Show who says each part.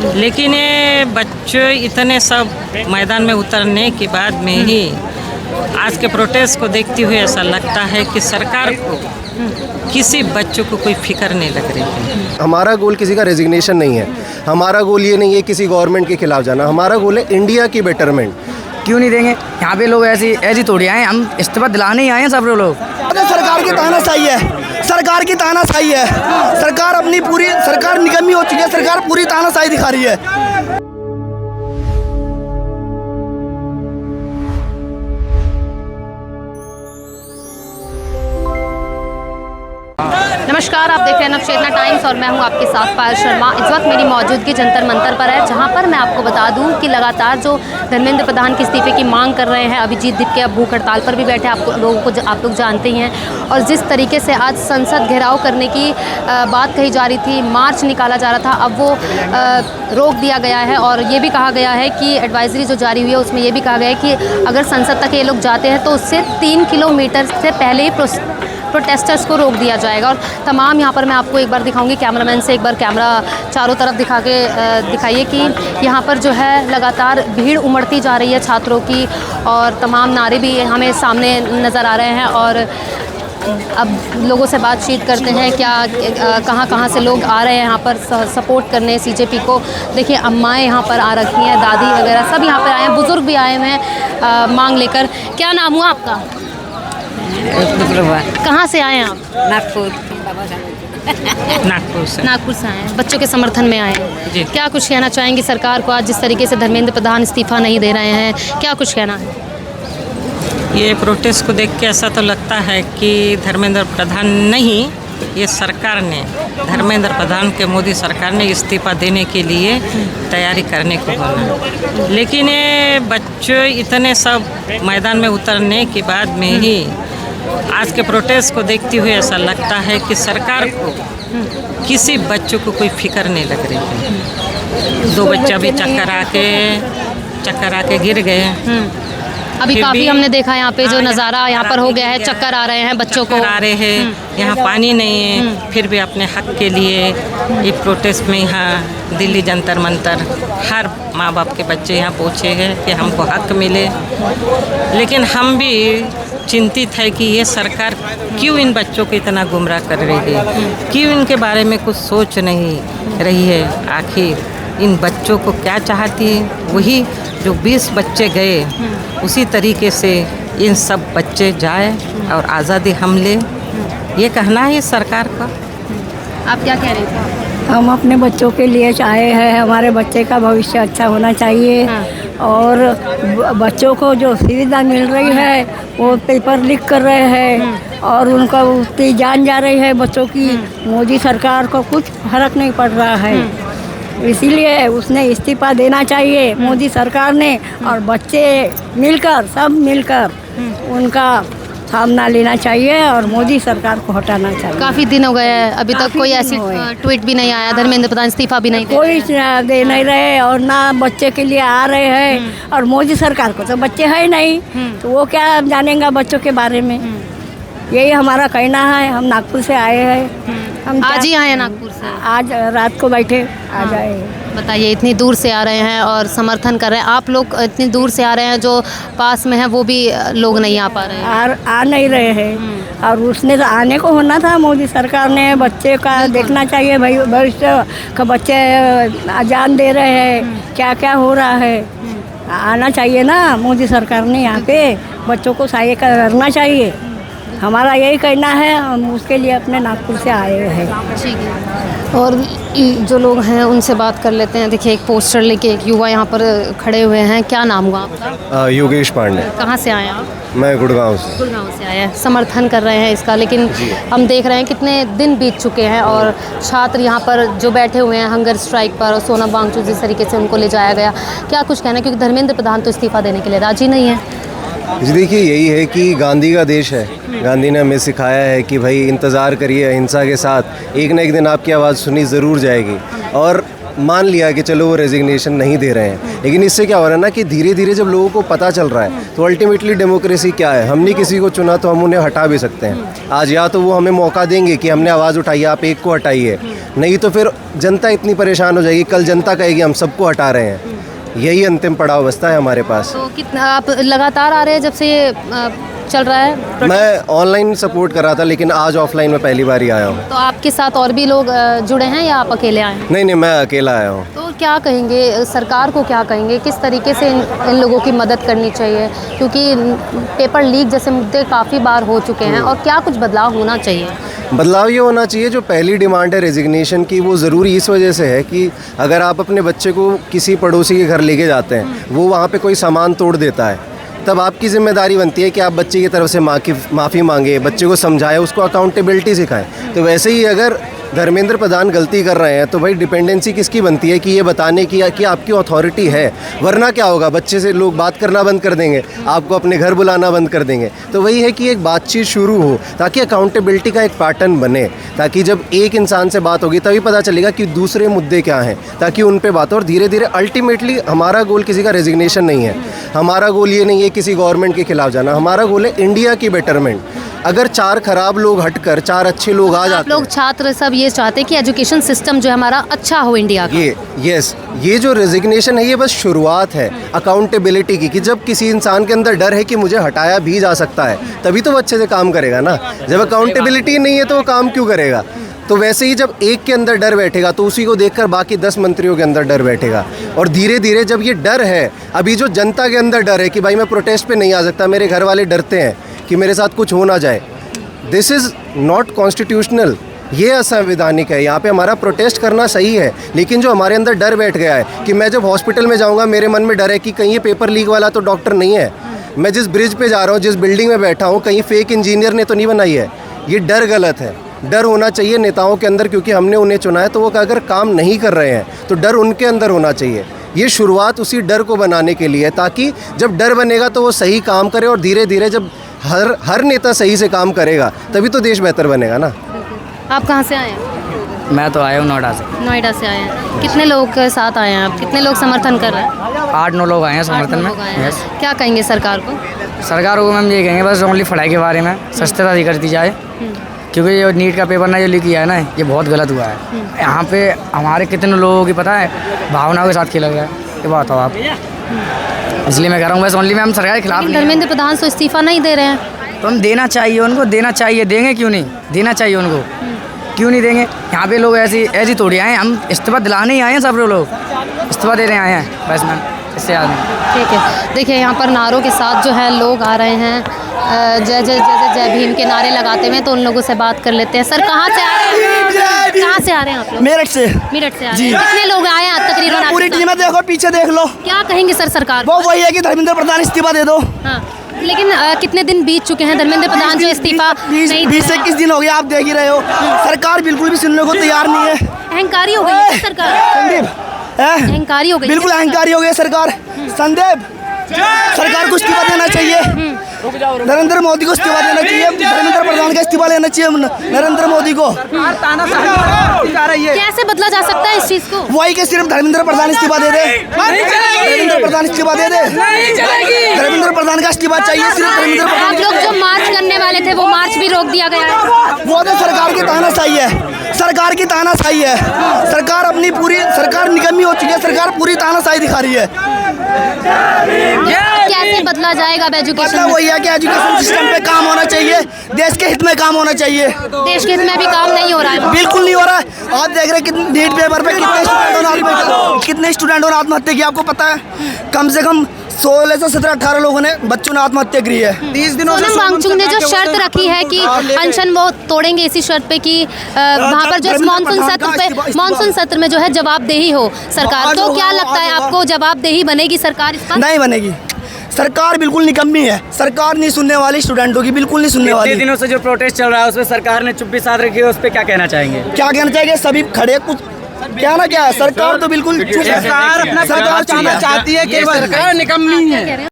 Speaker 1: लेकिन ये बच्चे इतने सब मैदान में उतरने के बाद में ही आज के प्रोटेस्ट को देखते हुए ऐसा लगता है कि सरकार को किसी बच्चों को कोई फिक्र नहीं लग रही है।
Speaker 2: हमारा गोल किसी का रेजिग्नेशन नहीं है, हमारा गोल ये नहीं है किसी गवर्नमेंट के खिलाफ जाना, हमारा गोल है इंडिया की बेटरमेंट।
Speaker 3: क्यों नहीं देंगे? यहाँ पे लोग ऐसी थोड़ी आए, हम इस्तीफा दिलाने ही आए हैं सब लोग।
Speaker 4: सरकार की तानाशाही है, सरकार की तानाशाही है, सरकार अपनी पूरी सरकार निकम्मी हो चुकी है, सरकार पूरी तानाशाही दिखा रही है।
Speaker 5: नमस्कार, आप देख रहे हैं नवचेतना टाइम्स और मैं हूं आपके साथ पायल शर्मा। इस वक्त मेरी मौजूदगी जंतर मंतर पर है, जहां पर मैं आपको बता दूं कि लगातार जो धर्मेंद्र प्रधान के इस्तीफे की मांग कर रहे हैं, अभिजीत दीपके अब भूख हड़ताल पर भी बैठे, आप लोग जानते ही हैं। और जिस तरीके से आज संसद घेराव करने की बात कही जा रही थी, मार्च निकाला जा रहा था, अब वो रोक दिया गया है। और ये भी कहा गया है कि एडवाइजरी जो जारी हुई है उसमें ये भी कहा गया है कि अगर संसद तक ये लोग जाते हैं तो उससे 3 किलोमीटर से पहले ही प्रोटेस्टर्स को रोक दिया जाएगा। और तमाम यहाँ पर मैं आपको एक बार दिखाऊंगी, कैमरामैन से एक बार कैमरा चारों तरफ दिखाइए कि यहाँ पर जो है लगातार भीड़ उमड़ती जा रही है छात्रों की, और तमाम नारे भी हमें सामने नज़र आ रहे हैं। और अब लोगों से बातचीत करते हैं, क्या कहाँ से लोग आ रहे हैं यहाँ पर सपोर्ट करने सीजेपी को। देखिए, अम्माएँ यहाँ पर आ रखी हैं, दादी वगैरह सब यहाँ पर आए हैं, बुज़ुर्ग भी आए हुए हैं मांग लेकर। क्या नाम हुआ आपका? कहाँ से आए हैं आप?
Speaker 1: नागपुर से
Speaker 5: आए हैं, बच्चों के समर्थन में आए हैं
Speaker 1: जी।
Speaker 5: क्या कुछ कहना चाहेंगे सरकार को? आज जिस तरीके से धर्मेंद्र प्रधान इस्तीफा नहीं दे रहे हैं, क्या कुछ कहना है?
Speaker 1: ये प्रोटेस्ट को देख के ऐसा तो लगता है कि धर्मेंद्र प्रधान नहीं, ये सरकार ने, धर्मेंद्र प्रधान के मोदी सरकार ने इस्तीफा देने के लिए तैयारी करने को बोला। लेकिन ये बच्चे इतने सब मैदान में उतरने के बाद में ही आज के प्रोटेस्ट को देखते हुए ऐसा लगता है कि सरकार को किसी बच्चों को कोई फिक्र नहीं लग रही है। 2 बच्चे भी चक्कर आके गिर गए।
Speaker 5: अभी काफ़ी हमने देखा यहाँ पे जो नज़ारा यहाँ पर हो गया है, चक्कर आ रहे हैं बच्चों को,
Speaker 1: आ रहे हैं, यहाँ पानी नहीं है, फिर भी अपने हक के लिए ये प्रोटेस्ट में यहाँ दिल्ली जंतर मंतर हर माँ बाप के बच्चे यहाँ पहुँचे हैं कि हमको हक मिले। लेकिन हम भी चिंतित है कि ये सरकार क्यों इन बच्चों को इतना गुमराह कर रही है, क्यों इनके बारे में कुछ सोच नहीं रही है। आखिर इन बच्चों को क्या चाहती है? वही जो 20 बच्चे गए उसी तरीके से इन सब बच्चे जाए और आज़ादी हम ले, ये कहना है सरकार का।
Speaker 5: आप क्या कह रहे थे?
Speaker 6: हम अपने बच्चों के लिए चाहे हैं, हमारे बच्चे का भविष्य अच्छा होना चाहिए। और बच्चों को जो सुविधा मिल रही है वो पेपर लीक कर रहे हैं और उनका उतनी जान जा रही है बच्चों की। मोदी सरकार को कुछ फर्क नहीं पड़ रहा है, इसीलिए उसने इस्तीफा देना चाहिए मोदी सरकार ने। और बच्चे मिलकर, सब मिलकर उनका सामना लेना चाहिए और मोदी सरकार को हटाना चाहिए।
Speaker 5: काफ़ी दिन हो गए हैं, अभी तक कोई ऐसी ट्वीट भी नहीं आया, धर्मेंद्र प्रधान इस्तीफा भी नहीं दे
Speaker 6: कोई दे नहीं रहे और ना बच्चे के लिए आ रहे हैं। और मोदी सरकार को तो बच्चे है नहीं, तो वो क्या जानेंगे बच्चों के बारे में। यही हमारा कहना है। हम नागपुर से आए हैं, हम
Speaker 5: आज ही आए हैं नागपुर से?
Speaker 6: आज रात को बैठे आ जाए।
Speaker 5: बताइए, इतनी दूर से आ रहे हैं और समर्थन कर रहे हैं, आप लोग इतनी दूर से आ रहे हैं, जो पास में है वो भी लोग नहीं आ पा रहे हैं,
Speaker 6: आ नहीं रहे हैं। और उसने तो आने को होना था, मोदी सरकार ने बच्चे का देखना चाहिए भाई, भविष्य का बच्चे जान दे रहे हैं, क्या क्या हो रहा है, आना चाहिए ना मोदी सरकार ने यहाँ पे बच्चों को सहायता करना चाहिए। हमारा यही कहना है, हम उसके लिए अपने नागपुर से आए हैं।
Speaker 5: ठीक है। और जो लोग हैं उनसे बात कर लेते हैं। देखिए, एक पोस्टर लेके एक युवा यहाँ पर खड़े हुए हैं। क्या नाम हुआ आपका?
Speaker 2: योगेश पांडे।
Speaker 5: कहाँ से आए आप?
Speaker 2: मैं गुड़गांव से।
Speaker 5: गुड़गांव से आए हैं, समर्थन कर रहे हैं इसका। लेकिन हम देख रहे हैं कितने दिन बीत चुके हैं और छात्र यहाँ पर जो बैठे हुए हैं हंगर स्ट्राइक पर, और सोनम वांगचुक जिस तरीके से उनको ले जाया गया, क्या कुछ कहना है? क्योंकि धर्मेंद्र प्रधान तो इस्तीफा देने के लिए राजी नहीं है।
Speaker 2: जी देखिए, यही है कि गांधी का देश है। गांधी ने हमें सिखाया है कि भाई इंतज़ार करिए, अहिंसा के साथ एक ना एक दिन आपकी आवाज़ सुनी ज़रूर जाएगी। और मान लिया कि चलो वो रेजिग्नेशन नहीं दे रहे हैं, लेकिन इससे क्या हो रहा है ना कि धीरे धीरे जब लोगों को पता चल रहा है तो अल्टीमेटली डेमोक्रेसी क्या है। हमने किसी को चुना तो हम उन्हें हटा भी सकते हैं। आज या तो वो हमें मौका देंगे कि हमने आवाज़ उठाई, आप एक को हटाइए, नहीं तो फिर जनता इतनी परेशान हो जाएगी, कल जनता कहेगी हम सबको हटा रहे हैं। यही अंतिम पड़ाव बस्ता है हमारे पास।
Speaker 5: तो कितना आप लगातार आ रहे हैं जब से ये चल रहा है?
Speaker 2: मैं ऑनलाइन सपोर्ट कर रहा था, लेकिन आज ऑफलाइन में पहली बार ही आया हूँ।
Speaker 5: तो आपके साथ और भी लोग जुड़े हैं या आप अकेले आए हैं?
Speaker 2: नहीं, मैं अकेला आया हूँ।
Speaker 5: तो क्या कहेंगे सरकार को, क्या कहेंगे किस तरीके से इन लोगों की मदद करनी चाहिए, क्योंकि पेपर लीक जैसे मुद्दे काफ़ी बार हो चुके हैं, और क्या कुछ बदलाव होना चाहिए?
Speaker 2: बदलाव ये होना चाहिए, जो पहली डिमांड है रेजिग्नेशन की, वो ज़रूरी इस वजह से है कि अगर आप अपने बच्चे को किसी पड़ोसी के घर लेके जाते हैं, वो वहाँ पे कोई सामान तोड़ देता है, तब आपकी जिम्मेदारी बनती है कि आप बच्चे की तरफ से माफ़ी मांगे, बच्चे को समझाएं, उसको अकाउंटेबिलिटी सिखाएं। तो वैसे ही अगर धर्मेंद्र प्रधान गलती कर रहे हैं तो भाई डिपेंडेंसी किसकी बनती है कि ये बताने की कि आपकी अथॉरिटी है, वरना क्या होगा, बच्चे से लोग बात करना बंद कर देंगे, आपको अपने घर बुलाना बंद कर देंगे। तो वही है कि एक बातचीत शुरू हो ताकि अकाउंटेबिलिटी का एक पैटर्न बने, ताकि जब एक इंसान से बात होगी तभी पता चलेगा कि दूसरे मुद्दे क्या हैं, ताकि उन पे बात हो। और धीरे धीरे अल्टीमेटली हमारा गोल किसी का रेजिग्नेशन नहीं है, हमारा गोल ये नहीं है किसी गवर्नमेंट के खिलाफ जाना, हमारा गोल है इंडिया की बेटरमेंट। अगर 4 खराब लोग हटकर 4 अच्छे लोग आ जाते
Speaker 5: लोग छात्र सब ये चाहते हैं कि एजुकेशन सिस्टम जो है हमारा अच्छा हो इंडिया का।
Speaker 2: ये जो रेजिग्नेशन है ये बस शुरुआत है अकाउंटेबिलिटी की, कि जब किसी इंसान के अंदर डर है कि मुझे हटाया भी जा सकता है, तभी तो वो अच्छे से काम करेगा ना। जब अकाउंटेबिलिटी नहीं है तो वो काम क्यों करेगा? तो वैसे ही जब एक के अंदर डर बैठेगा तो उसी को देखकर बाकी 10 मंत्रियों के अंदर डर बैठेगा। और धीरे धीरे जब ये डर है, अभी जो जनता के अंदर डर है कि भाई मैं प्रोटेस्ट पे नहीं आ सकता, मेरे घर वाले डरते हैं कि मेरे साथ कुछ हो ना जाए, दिस इज़ नॉट कॉन्स्टिट्यूशनल, ये असंवैधानिक है। यहाँ पे हमारा प्रोटेस्ट करना सही है, लेकिन जो हमारे अंदर डर बैठ गया है कि मैं जब हॉस्पिटल में जाऊँगा मेरे मन में डर है कि कहीं ये पेपर लीक वाला तो डॉक्टर नहीं है, मैं जिस ब्रिज पे जा रहा हूँ, जिस बिल्डिंग में बैठा हूँ, कहीं फेक इंजीनियर ने तो नहीं बनाई है। ये डर गलत है। डर होना चाहिए नेताओं के अंदर, क्योंकि हमने उन्हें चुना है, तो वो अगर काम नहीं कर रहे हैं तो डर उनके अंदर होना चाहिए। ये शुरुआत उसी डर को बनाने के लिए है, ताकि जब डर बनेगा तो वो सही काम करे, और धीरे धीरे जब हर नेता सही से काम करेगा तभी तो देश बेहतर बनेगा ना।
Speaker 5: आप कहाँ से आए हैं?
Speaker 3: मैं तो आया हूँ नोएडा से।
Speaker 5: नोएडा से आए हैं। कितने लोग के साथ आए हैं आप? कितने लोग समर्थन कर रहे हैं?
Speaker 3: 8-9 लोग आए हैं समर्थन में। यस।
Speaker 5: क्या कहेंगे सरकार को?
Speaker 3: सरकार को मैम ये कहेंगे बस ओनली पढ़ाई के बारे में सस्ता दी कर दी जाए, क्योंकि ये नीट का पेपर ना जो लीक किया है ना, ये बहुत गलत हुआ है। यहाँ पे हमारे कितने लोगों की पता है भावनाओं के साथ खेला गया है, ये बात हो आप, इसलिए मैं कह रहा हूँ बस ओनली मैम सरकार के खिलाफ।
Speaker 5: धर्मेंद्र प्रधान तो इस्तीफा नहीं दे रहे हैं।
Speaker 3: तो हम देना चाहिए उनको, देना चाहिए, देंगे क्यों नहीं, देना चाहिए उनको, क्यों नहीं देंगे। यहाँ पे लोग ऐसी थोड़ी आए हैं, हम इस्तीफा दिलाने ही आए हैं, सब लोग इस्तीफा देने आए हैं बस मैम, इससे आदमी।
Speaker 5: ठीक है, देखिए यहाँ पर नारों के साथ जो है लोग आ रहे हैं, जय जय जय जय भीम के नारे लगाते हुए। तो उन लोगों से बात कर लेते हैं। सर कहाँ से आ रहे हैं? कहाँ से आ रहे हैं आप लोग?
Speaker 4: मेरठ से।
Speaker 5: मेरठ से आ रहे हैं। कितने लोग आए हैं तकरीबन?
Speaker 4: पूरी टीम है, देखो पीछे देख लो।
Speaker 5: क्या कहेंगे सर सरकार?
Speaker 4: वो वही है कि धर्मेंद्र प्रधान इस्तीफा दे दो।
Speaker 5: हाँ, लेकिन कितने दिन बीत चुके हैं धर्मेंद्र प्रधान जो इस्तीफा
Speaker 4: 20 से 21 दिन हो गया, आप देख ही रहे हो। सरकार बिल्कुल भी सुनने को तैयार नहीं है।
Speaker 5: अहंकारी हो गई है सरकार। अहंकारी हो गई,
Speaker 4: बिल्कुल अहंकारी हो गई सरकार। संदीप, सरकार को इस्तीफा देना चाहिए, नरेंद्र मोदी को इस्तीफा देना चाहिए, धर्मेंद्र प्रधान का इस्तीफा लेना चाहिए नरेंद्र मोदी को।
Speaker 5: कैसे बदला जा सकता है इस चीज को?
Speaker 4: वही के सिर्फ धर्मेंद्र प्रधान इस्तीफा दे दे, धर्मेंद्र प्रधान इस्तीफा दे दे, धर्मेंद्र प्रधान का इस्तीफा चाहिए सिर्फ धर्मेंद्र प्रधान।
Speaker 5: आप लोग जो मार्च करने वाले थे वो मार्च भी रोक दिया गया है।
Speaker 4: वो तो सरकार की तानाशाही है, सरकार की तानाशाही है। सरकार अपनी पूरी सरकार निकम्मी हो चुकी है, सरकार पूरी तानाशाही दिखा रही है।
Speaker 5: कैसे बदला जाएगा एजुकेशन?
Speaker 4: मतलब वही है कि एजुकेशन सिस्टम पे काम होना चाहिए, देश के हित में काम होना चाहिए।
Speaker 5: देश के हित में भी काम नहीं हो रहा है।
Speaker 4: बिल्कुल नहीं हो रहा है। आप देख रहे हैं नीट पेपर पे कितने स्टूडेंटों ने आत्महत्या की, आपको पता है? कम से कम 16 से 17-18 लोगों ने, बच्चों ने आत्महत्या की है। 30 दिनों से
Speaker 5: सोनम वांगचुक ने जो शर्त रखी है कि अनशन वो तोड़ेंगे इसी शर्त पे कि वहाँ पर जो मानसून सत्र में जो है जवाबदेही हो सरकार। तो क्या लगता है आपको जवाबदेही बनेगी सरकार इस पर?
Speaker 4: नहीं बनेगी। सरकार बिल्कुल निकम्मी है, सरकार नहीं सुनने वाली स्टूडेंटों की, बिल्कुल नहीं सुनने वाली।
Speaker 3: दिनों से जो प्रोटेस्ट चल रहा है उसमें सरकार ने चुप्पी साध रखी है, उस पर क्या कहना चाहेंगे?
Speaker 4: क्या कहना चाहिए? सभी खड़े, कुछ क्या है, सरकार तो बिल्कुल चुप है।
Speaker 7: सरकार अपना सरकार चाहना चाहती है कि सरकार निकम्मी है।